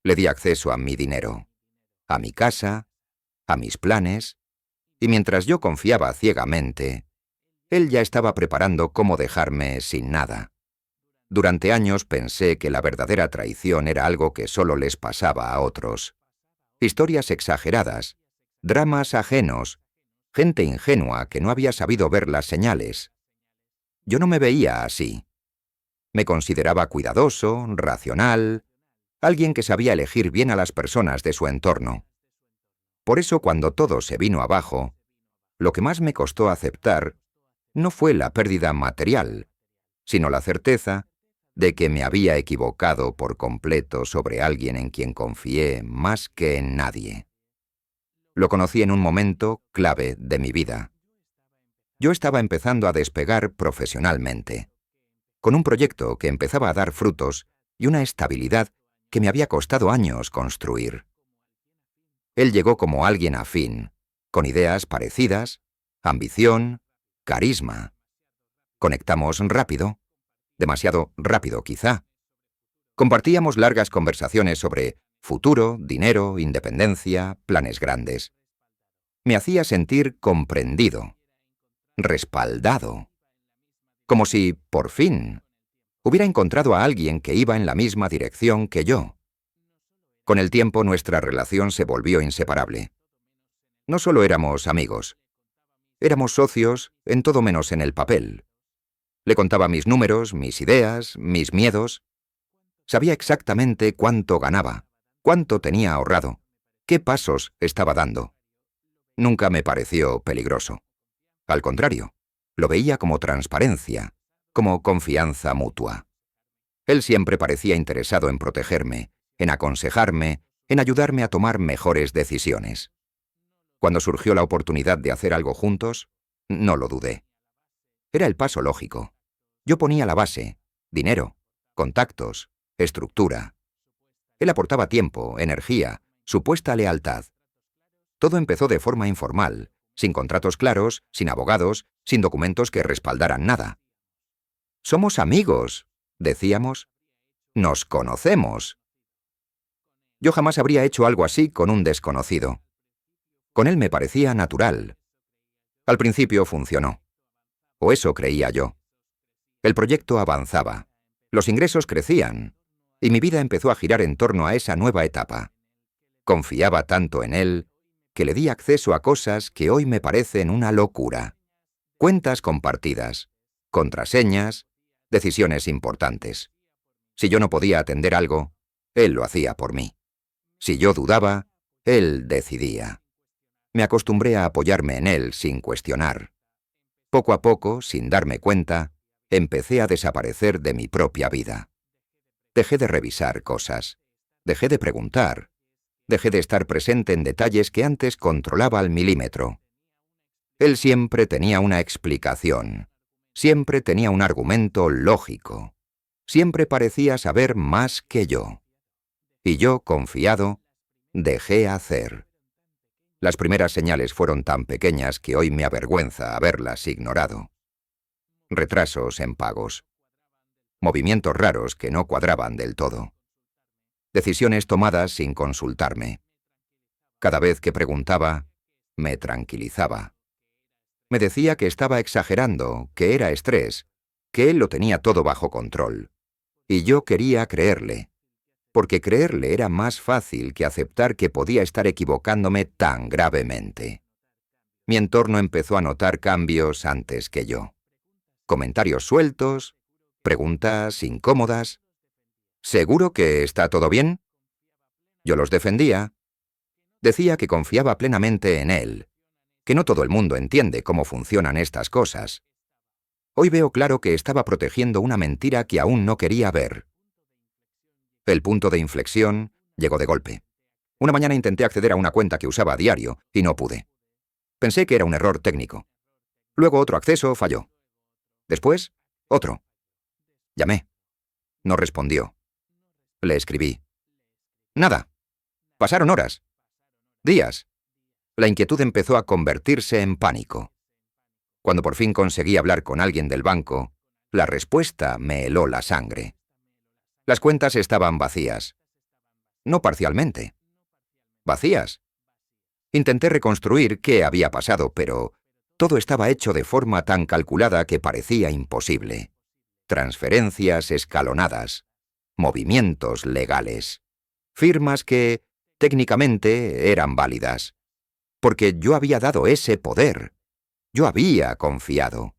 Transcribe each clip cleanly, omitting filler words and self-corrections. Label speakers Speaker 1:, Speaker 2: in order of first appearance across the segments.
Speaker 1: Le di acceso a mi dinero, a mi casa, a mis planes, y mientras yo confiaba ciegamente, él ya estaba preparando cómo dejarme sin nada. Durante años pensé que la verdadera traición era algo que solo les pasaba a otros. Historias exageradas, dramas ajenos, gente ingenua que no había sabido ver las señales. Yo no me veía así. Me consideraba cuidadoso, racional, alguien que sabía elegir bien a las personas de su entorno. Por eso, cuando todo se vino abajo, lo que más me costó aceptar no fue la pérdida material, sino la certeza de que me había equivocado por completo sobre alguien en quien confié más que en nadie. Lo conocí en un momento clave de mi vida. Yo estaba empezando a despegar profesionalmente, con un proyecto que empezaba a dar frutos y una estabilidad que me había costado años construir. Él llegó como alguien afín, con ideas parecidas, ambición, carisma. Conectamos rápido, demasiado rápido quizá. Compartíamos largas conversaciones sobre futuro, dinero, independencia, planes grandes. Me hacía sentir comprendido, respaldado, como si, por fin, hubiera encontrado a alguien que iba en la misma dirección que yo. Con el tiempo nuestra relación se volvió inseparable. No solo éramos amigos, éramos socios en todo menos en el papel. Le contaba mis números, mis ideas, mis miedos. Sabía exactamente cuánto ganaba, cuánto tenía ahorrado, qué pasos estaba dando. Nunca me pareció peligroso. Al contrario, lo veía como transparencia, como confianza mutua. Él siempre parecía interesado en protegerme, en aconsejarme, en ayudarme a tomar mejores decisiones. Cuando surgió la oportunidad de hacer algo juntos, no lo dudé. Era el paso lógico. Yo ponía la base, dinero, contactos, estructura. Él aportaba tiempo, energía, supuesta lealtad. Todo empezó de forma informal, sin contratos claros, sin abogados, sin documentos que respaldaran nada. «Somos amigos», decíamos. «Nos conocemos». Yo jamás habría hecho algo así con un desconocido. Con él me parecía natural. Al principio funcionó. O eso creía yo. El proyecto avanzaba. Los ingresos crecían. Y mi vida empezó a girar en torno a esa nueva etapa. Confiaba tanto en él que le di acceso a cosas que hoy me parecen una locura. Cuentas compartidas, contraseñas, decisiones importantes. Si yo no podía atender algo, él lo hacía por mí. Si yo dudaba, él decidía. Me acostumbré a apoyarme en él sin cuestionar. Poco a poco, sin darme cuenta, empecé a desaparecer de mi propia vida. Dejé de revisar cosas. Dejé de preguntar. Dejé de estar presente en detalles que antes controlaba al milímetro. Él siempre tenía una explicación. Siempre tenía un argumento lógico. Siempre parecía saber más que yo. Y yo, confiado, dejé hacer. Las primeras señales fueron tan pequeñas que hoy me avergüenza haberlas ignorado. Retrasos en pagos. Movimientos raros que no cuadraban del todo. Decisiones tomadas sin consultarme. Cada vez que preguntaba, me tranquilizaba. Me decía que estaba exagerando, que era estrés, que él lo tenía todo bajo control. Y yo quería creerle, porque creerle era más fácil que aceptar que podía estar equivocándome tan gravemente. Mi entorno empezó a notar cambios antes que yo. Comentarios sueltos, preguntas incómodas. ¿Seguro que está todo bien? Yo los defendía. Decía que confiaba plenamente en él, que no todo el mundo entiende cómo funcionan estas cosas. Hoy veo claro que estaba protegiendo una mentira que aún no quería ver. El punto de inflexión llegó de golpe. Una mañana intenté acceder a una cuenta que usaba a diario y no pude. Pensé que era un error técnico. Luego otro acceso falló. Después, otro. Llamé. No respondió. Le escribí. Nada. Pasaron horas. Días. La inquietud empezó a convertirse en pánico. Cuando por fin conseguí hablar con alguien del banco, la respuesta me heló la sangre. Las cuentas estaban vacías. No parcialmente. Vacías. Intenté reconstruir qué había pasado, pero todo estaba hecho de forma tan calculada que parecía imposible. Transferencias escalonadas, movimientos legales, firmas que, técnicamente, eran válidas. Porque yo había dado ese poder. Yo había confiado.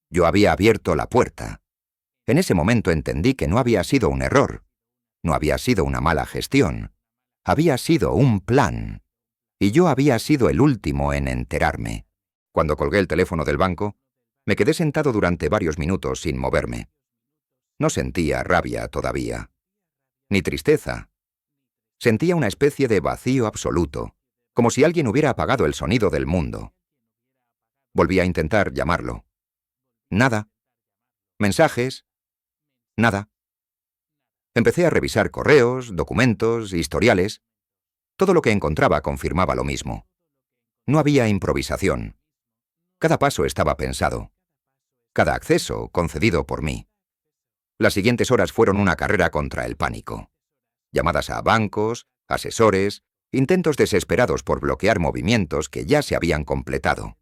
Speaker 1: Yo había abierto la puerta. En ese momento entendí que no había sido un error. No había sido una mala gestión. Había sido un plan. Y yo había sido el último en enterarme. Cuando colgué el teléfono del banco, me quedé sentado durante varios minutos sin moverme. No sentía rabia todavía. Ni tristeza. Sentía una especie de vacío absoluto, como si alguien hubiera apagado el sonido del mundo. Volví a intentar llamarlo. Nada. Mensajes. Nada. Empecé a revisar correos, documentos, historiales. Todo lo que encontraba confirmaba lo mismo. No había improvisación. Cada paso estaba pensado. Cada acceso concedido por mí. Las siguientes horas fueron una carrera contra el pánico. Llamadas a bancos, asesores, intentos desesperados por bloquear movimientos que ya se habían completado.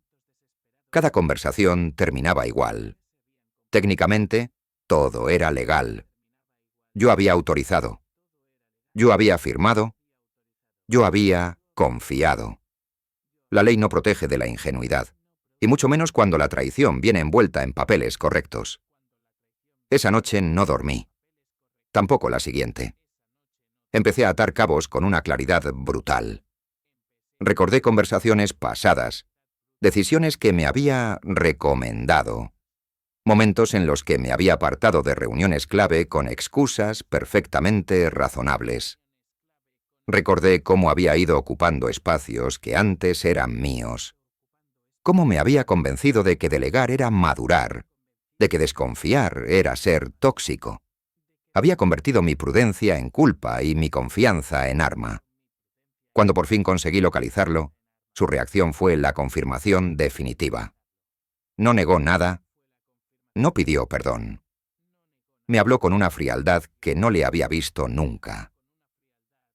Speaker 1: Cada conversación terminaba igual. Técnicamente, todo era legal. Yo había autorizado. Yo había firmado. Yo había confiado. La ley no protege de la ingenuidad, y mucho menos cuando la traición viene envuelta en papeles correctos. Esa noche no dormí. Tampoco la siguiente. Empecé a atar cabos con una claridad brutal. Recordé conversaciones pasadas, decisiones que me había recomendado, momentos en los que me había apartado de reuniones clave con excusas perfectamente razonables. Recordé cómo había ido ocupando espacios que antes eran míos. Cómo me había convencido de que delegar era madurar, de que desconfiar era ser tóxico. Había convertido mi prudencia en culpa y mi confianza en arma. Cuando por fin conseguí localizarlo, su reacción fue la confirmación definitiva. No negó nada, no pidió perdón. Me habló con una frialdad que no le había visto nunca.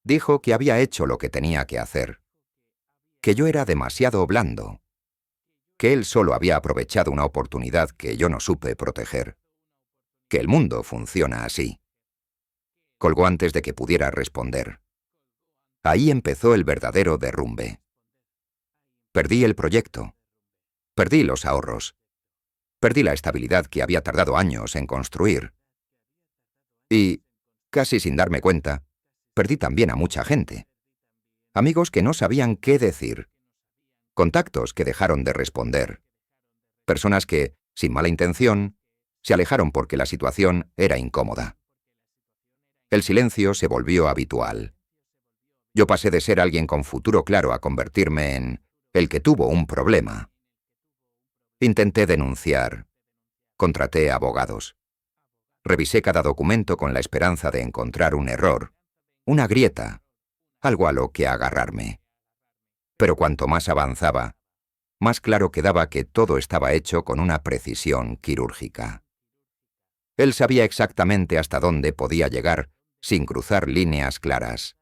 Speaker 1: Dijo que había hecho lo que tenía que hacer, que yo era demasiado blando, que él solo había aprovechado una oportunidad que yo no supe proteger, que el mundo funciona así. Colgó antes de que pudiera responder. Ahí empezó el verdadero derrumbe. Perdí el proyecto. Perdí los ahorros. Perdí la estabilidad que había tardado años en construir. Y, casi sin darme cuenta, perdí también a mucha gente. Amigos que no sabían qué decir. Contactos que dejaron de responder. Personas que, sin mala intención, se alejaron porque la situación era incómoda. El silencio se volvió habitual. Yo pasé de ser alguien con futuro claro a convertirme en el que tuvo un problema. Intenté denunciar. Contraté abogados. Revisé cada documento con la esperanza de encontrar un error, una grieta, algo a lo que agarrarme. Pero cuanto más avanzaba, más claro quedaba que todo estaba hecho con una precisión quirúrgica. Él sabía exactamente hasta dónde podía llegar sin cruzar líneas claras.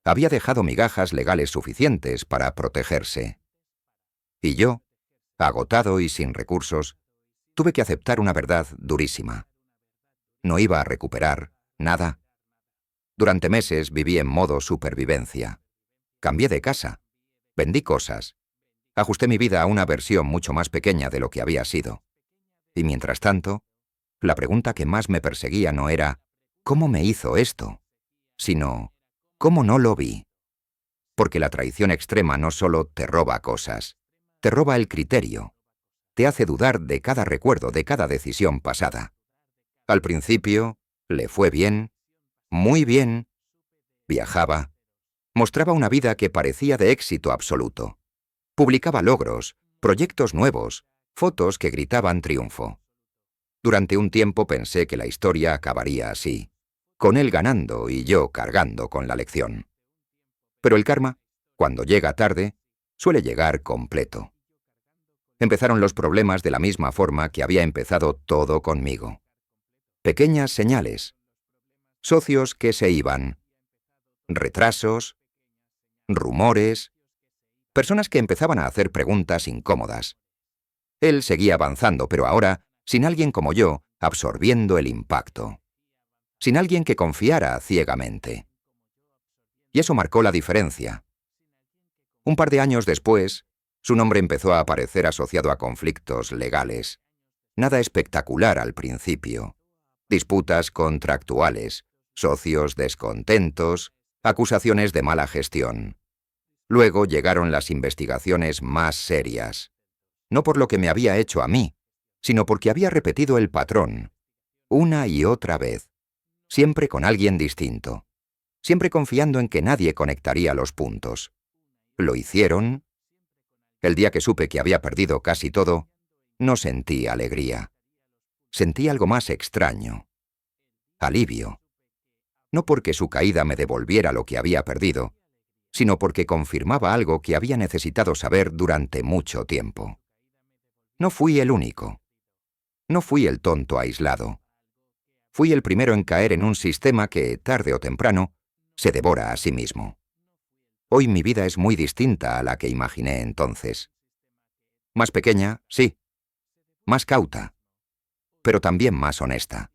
Speaker 1: Había dejado migajas legales suficientes para protegerse. Y yo, agotado y sin recursos, tuve que aceptar una verdad durísima. No iba a recuperar nada. Durante meses viví en modo supervivencia. Cambié de casa, vendí cosas, ajusté mi vida a una versión mucho más pequeña de lo que había sido. Y mientras tanto, la pregunta que más me perseguía no era ¿cómo me hizo esto?, sino ¿cómo no lo vi? Porque la traición extrema no solo te roba cosas, te roba el criterio, te hace dudar de cada recuerdo, de cada decisión pasada. Al principio, le fue bien, muy bien, viajaba, mostraba una vida que parecía de éxito absoluto. Publicaba logros, proyectos nuevos, fotos que gritaban triunfo. Durante un tiempo pensé que la historia acabaría así, con él ganando y yo cargando con la lección. Pero el karma, cuando llega tarde, suele llegar completo. Empezaron los problemas de la misma forma que había empezado todo conmigo. Pequeñas señales. Socios que se iban. retrasos, rumores, personas que empezaban a hacer preguntas incómodas. Él seguía avanzando, pero ahora, sin alguien como yo, absorbiendo el impacto. Sin alguien que confiara ciegamente. Y eso marcó la diferencia. Un par de años después, su nombre empezó a aparecer asociado a conflictos legales. Nada espectacular al principio. Disputas contractuales, socios descontentos, acusaciones de mala gestión. Luego llegaron las investigaciones más serias. No por lo que me había hecho a mí, sino porque había repetido el patrón, una y otra vez, siempre con alguien distinto, siempre confiando en que nadie conectaría los puntos. Lo hicieron. El día que supe que había perdido casi todo, no sentí alegría. Sentí algo más extraño. Alivio. No porque su caída me devolviera lo que había perdido, sino porque confirmaba algo que había necesitado saber durante mucho tiempo. No fui el único. No fui el tonto aislado. Fui el primero en caer en un sistema que, tarde o temprano, se devora a sí mismo. Hoy mi vida es muy distinta a la que imaginé entonces. Más pequeña, sí. Más cauta. Pero también más honesta.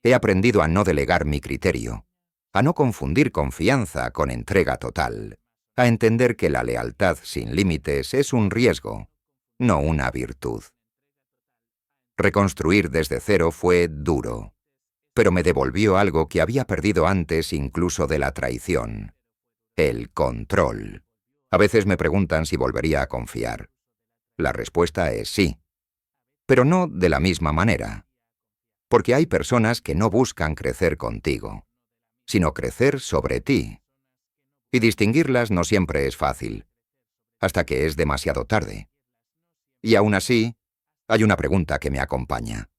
Speaker 1: He aprendido a no delegar mi criterio, a no confundir confianza con entrega total, a entender que la lealtad sin límites es un riesgo, no una virtud. Reconstruir desde cero fue duro, pero me devolvió algo que había perdido antes incluso de la traición: el control. A veces me preguntan si volvería a confiar. La respuesta es sí, pero no de la misma manera. Porque hay personas que no buscan crecer contigo, sino crecer sobre ti. Y distinguirlas no siempre es fácil, hasta que es demasiado tarde. Y aún así, hay una pregunta que me acompaña.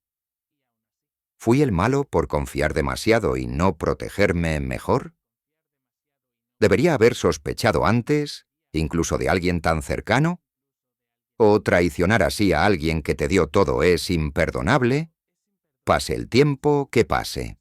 Speaker 1: ¿Fui el malo por confiar demasiado y no protegerme mejor? ¿Debería haber sospechado antes, incluso de alguien tan cercano? ¿O traicionar así a alguien que te dio todo es imperdonable? Pase el tiempo que pase.